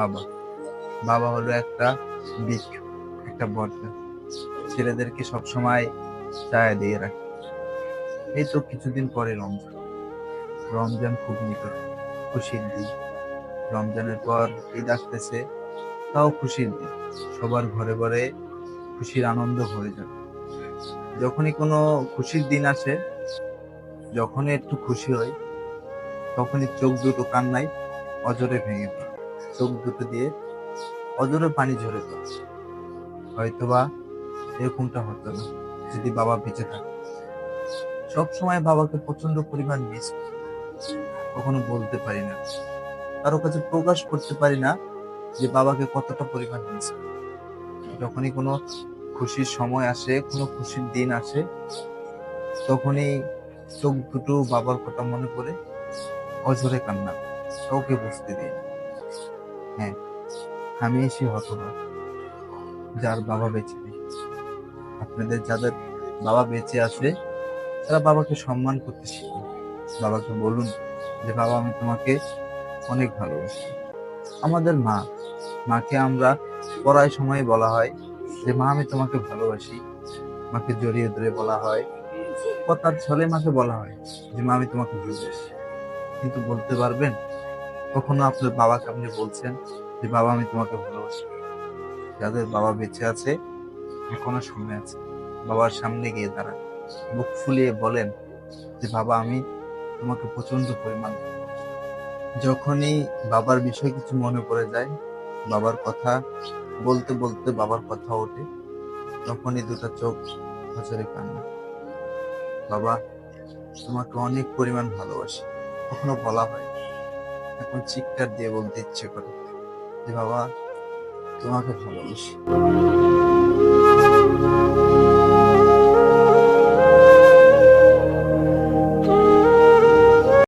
বাবা। বাবা হলো একটা বৃক্ষ, একটা বটগাছ। ছেলেদেরকে সবসময় ছায়া দিয়ে রাখে। এই তো কিছুদিন পরে রমজান। রমজান খুব নিকট, খুশির দিন। রমজানের পর ঈদ আসতেছে, তাও খুশির দিন। সবার ঘরে ঘরে খুশির আনন্দ ভরে যাবে। যখনই কোনো খুশির দিন আসে, যখনই একটু খুশি হয়, তখনই চোখ দুটো কান্নায় অজরে ভেঙে পড়ে। চোখ দুটো দিয়ে অজরে পানি ঝরে পড়ে। হয়তোবা এরকমটা হতো না যদি বাবা বেঁচে থাকে। সব সময় বাবাকে প্রচন্ড পরিমাণ মিস করি। কখনো বলতে পারি না, কারো কাছে প্রকাশ করতে পারি না যে বাবাকে কতটা পরিমাণ মিস করি। যখনই কোনো খুশির সময় আসে, কোনো খুশির দিন আসে, তখনই চোখ দুটো বাবার কথা মনে পড়ে অঝরে কান্না করে। কাউকে বুঝতে দিই না। হ্যাঁ, আমি সে হতভাগ যার বাবা বেঁচে নেই। আপনাদের যাদের বাবা বেঁচে আছে, তারা বাবাকে সম্মান করতে শিখুন। বাবাকে বলুন যে বাবা আমি তোমাকে অনেক ভালোবাসি। আমাদের মাকে আমরা পড়ার সময় বলা হয় যে মা আমি তোমাকে ভালোবাসি। মাকে জড়িয়ে ধরে বলা হয়, কথার ছলে মাকে বলা হয় যে মা আমি তোমাকে ভালোবাসি। কিন্তু বলতে পারবেন কখনো আপনার বাবাকে আপনি বলছেন যে বাবা আমি তোমাকে ভালোবাসি? যাদের বাবা বেঁচে আছে, এখনো সময় আছে, বাবার সামনে গিয়ে দাঁড়ান, বুক ফুলিয়ে বলেন যে বাবা আমি তোমাকে প্রচন্ড পরিমাণ ভালোবাসি। যখনই বাবার বিষয়ে কিছু মনে পড়ে যায়, বাবার কথা বলতে বলতে বাবার কথা ওঠে, তখনই দুটো চোখ অঝরে কান্না। বাবা তোমাকে অনেক পরিমাণ ভালোবাসি। কখনো বলা হয়, এখন চিৎকার দিয়ে বলতে ইচ্ছে করে যে বাবা তোমাকে ভালোবাসি।